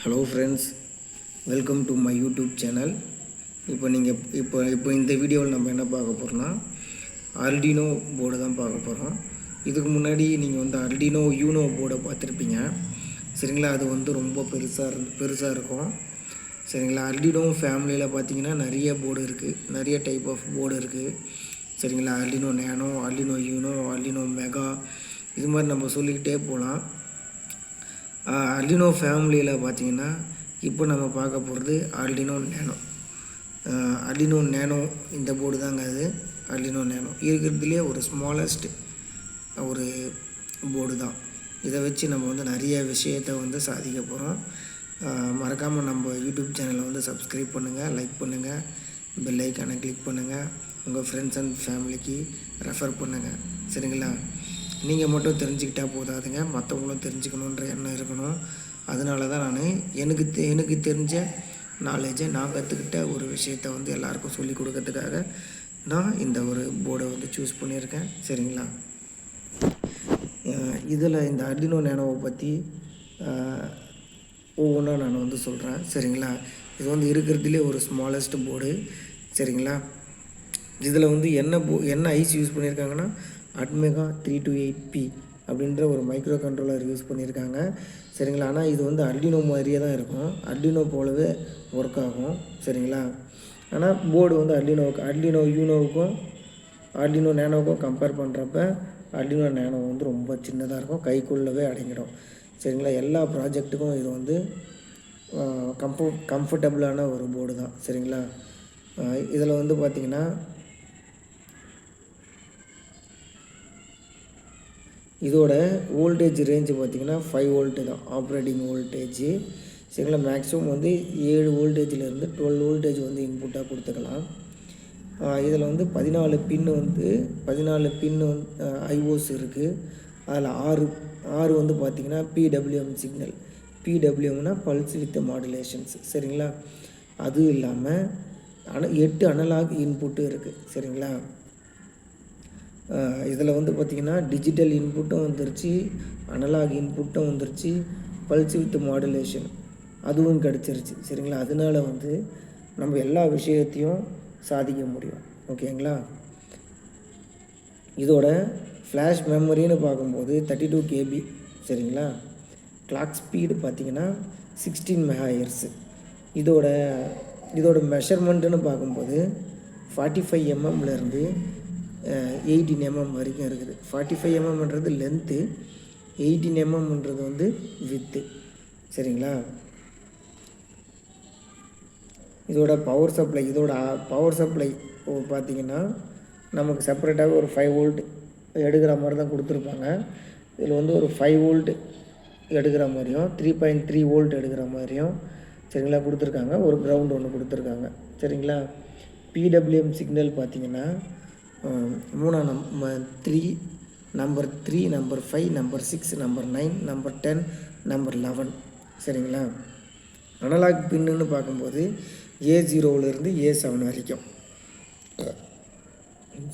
Hello friends, welcome to my YouTube channel. இப்போ இந்த வீடியோவில் நம்ம என்ன பார்க்க போகிறோம்னா ஆர்டினோ போர்டு தான் பார்க்க போகிறோம். இதுக்கு முன்னாடி நீங்கள் வந்து ஆர்டினோ யூனோ போர்டை பார்த்துருப்பீங்க. சரிங்களா, அது வந்து ரொம்ப பெருசாக இருக்கும். சரிங்களா, ஆர்டினோ ஃபேமிலியில் பார்த்தீங்கன்னா நிறைய போர்டு இருக்குது, நிறைய டைப் ஆஃப் போர்டு இருக்குது. சரிங்களா, Arduino nano, Arduino you know, Arduino mega, இது மாதிரி நம்ம சொல்லிக்கிட்டே போகலாம். ஆர்டினோ ஃபேமிலியில் பார்த்தீங்கன்னா இப்போ நம்ம பார்க்க போகிறது ஆர்டினோ நேனோ. ஆர்டினோ நேனோ இந்த போர்டு தாங்க. அது ஆர்டினோ நேனோ இருக்கிறதுலே ஒரு ஸ்மாலஸ்ட் ஒரு போர்டு தான். இதை வச்சு நம்ம வந்து நிறைய விஷயத்தை வந்து சாதிக்க போகிறோம். மறக்காமல் நம்ம யூடியூப் சேனலை வந்து சப்ஸ்கிரைப் பண்ணுங்கள், லைக் பண்ணுங்கள், பெல் ஐக்கானை கிளிக் பண்ணுங்கள், உங்கள் ஃப்ரெண்ட்ஸ் அண்ட் ஃபேமிலிக்கு ரெஃபர் பண்ணுங்கள். சரிங்களா, நீங்கள் மட்டும் தெரிஞ்சுக்கிட்டால் போதாதுங்க, மற்றவங்களும் தெரிஞ்சுக்கணுன்ற எண்ணம் இருக்கணும். அதனால தான் நான் எனக்கு தெரிஞ்ச நாலேஜை நான் கற்றுக்கிட்ட ஒரு விஷயத்தை வந்து எல்லாேருக்கும் சொல்லிக் கொடுக்கறதுக்காக நான் இந்த ஒரு போர்டை வந்து சூஸ் பண்ணியிருக்கேன். சரிங்களா, இதில் இந்த ஆர்டினோ நேனோவை பற்றி ஒவ்வொன்றா நான் வந்து சொல்கிறேன். சரிங்களா, இது வந்து இருக்கிறதுலே ஒரு ஸ்மாலஸ்ட் போர்டு. சரிங்களா, இதில் வந்து என்ன ஐசி யூஸ் பண்ணியிருக்காங்கன்னா அட்மெகா 328P அப்படின்ற ஒரு மைக்ரோ கண்ட்ரோலர் யூஸ் பண்ணியிருக்காங்க. சரிங்களா, ஆனால் இது வந்து ஆர்டினோ மாதிரியே தான் இருக்கும், ஆர்டினோ போலவே ஒர்க் ஆகும். சரிங்களா, ஆனால் போர்டு வந்து ஆர்டினோ யூனோவுக்கும் ஆர்டினோ நேனோவுக்கும் கம்பேர் பண்ணுறப்ப ஆர்டினோ நேனோ வந்து ரொம்ப சின்னதாக இருக்கும், கைக்குள்ளவே அடங்கிடும். சரிங்களா, எல்லா ப்ராஜெக்ட்டுக்கும் இது வந்து கம்ஃபர்டபுளான ஒரு போர்டு தான். சரிங்களா, இதில் வந்து பார்த்திங்கன்னா இதோட வோல்டேஜ் ரேஞ்சு பார்த்திங்கன்னா 5 வோல்ட்டு தான் ஆப்ரேட்டிங் வோல்டேஜ். சரிங்களா, மேக்ஸிமம் வந்து 7 வோல்டேஜிலேருந்து 12 வோல்டேஜ் வந்து இன்புட்டாக கொடுத்துக்கலாம். இதில் வந்து 14 பின்னு வந்து ஐஓஸ் இருக்குது. அதில் 6 வந்து பார்த்திங்கன்னா பிடபிள்யூஎம் சிக்னல். பிடபிள்யூஎம்னா பல்ஸ் வித் மாடுலேஷன்ஸ். சரிங்களா, அதுவும் இல்லாமல் 8 அனலாக் இன்புட்டு இருக்குது. சரிங்களா, இதில் வந்து பார்த்திங்கன்னா டிஜிட்டல் இன்புட்டும் வந்துருச்சு, அனலாக் இன்புட்டும் வந்துருச்சு, பல்ஸ் வித் மாடுலேஷன் அதுவும் கிடச்சிருச்சு. சரிங்களா, அதனால வந்து நம்ம எல்லா விஷயத்தையும் சாதிக்க முடியும். ஓகேங்களா, இதோட ஃப்ளாஷ் மெமரின்னு பார்க்கும்போது 32 KB. சரிங்களா, கிளாக் ஸ்பீடு பார்த்திங்கன்னா 16 MHz. இதோட மெஷர்மெண்ட்டுன்னு பார்க்கும்போது 45 mmலேருந்து 18 mm வரைக்கும் இருக்குது. 45 mmன்றது லென்த்து, 18 mmன்றது வந்து வித்து. சரிங்களா, இதோட பவர் சப்ளை பார்த்திங்கன்னா நமக்கு செப்பரேட்டாகவே ஒரு 5 வோல்ட் எடுக்கிற மாதிரி தான் கொடுத்துருப்பாங்க. இதில் வந்து ஒரு 5 வோல்ட் எடுக்கிற மாதிரியும் 3.3 வோல்ட் எடுக்கிற மாதிரியும் சரிங்களா கொடுத்துருக்காங்க. ஒரு கிரவுண்ட் ஒன்று கொடுத்துருக்காங்க. சரிங்களா, பிடபிள்யூஎம் சிக்னல் பார்த்திங்கன்னா 3 number 3, number 5, number 6, number 9, number 10, number 11. சரிங்களா, அனலாக் பின்னுன்னு பார்க்கும்போது A0லேருந்து A7 வரைக்கும்.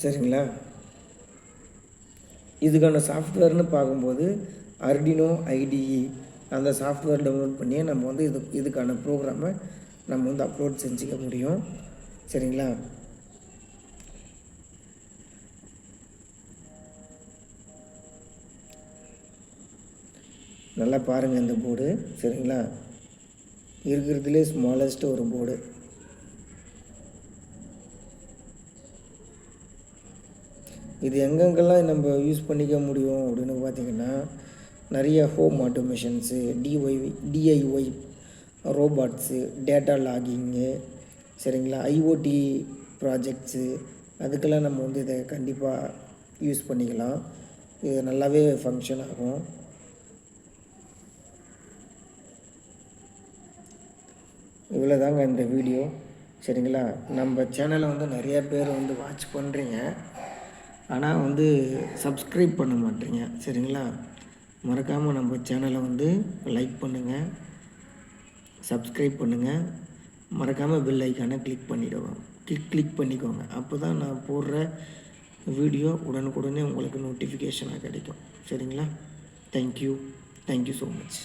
சரிங்களா, இதுக்கான சாஃப்ட்வேர்னு பார்க்கும்போது ஆர்டினோ IDE அந்த சாஃப்ட்வேர் டவுன்லோட் பண்ணி நம்ம வந்து இதுக்கான ப்ரோக்ராமை நம்ம வந்து அப்லோட் செஞ்சுக்க முடியும். சரிங்களா, நல்லா பாருங்கள் இந்த போர்டு. சரிங்களா, இருக்கிறதுலே ஸ்மாலஸ்ட் ஒரு போர்டு. இது எங்கெங்கெல்லாம் நம்ம யூஸ் பண்ணிக்க முடியும் அப்படின்னு பார்த்திங்கன்னா நிறைய ஹோம் ஆட்டோமேஷன்ஸு, DIY ரோபாட்ஸு, டேட்டா லாகிங்கு, சரிங்களா, IoT ப்ராஜெக்ட்ஸு, அதுக்கெல்லாம் நம்ம வந்து இதை கண்டிப்பாக யூஸ் பண்ணிக்கலாம். இது நல்லாவே ஃபங்க்ஷன் ஆகும். இவ்வளோ தாங்க இந்த வீடியோ. சரிங்களா, நம்ம சேனலை வந்து நிறைய பேர் வந்து வாட்ச் பண்ணுறீங்க, ஆனால் வந்து சப்ஸ்கிரைப் பண்ண மாட்டீங்க. சரிங்களா, மறக்காமல் நம்ம சேனலை வந்து லைக் பண்ணுங்கள், சப்ஸ்கிரைப் பண்ணுங்கள், மறக்காமல் பெல் ஐக்கானை கிளிக் பண்ணிக்கோங்க. அப்போ தான் நான் போடுற வீடியோ உடனுக்குடனே உங்களுக்கு நோட்டிஃபிகேஷனாக கிடைக்கும். சரிங்களா, தேங்க்யூ ஸோ மச்.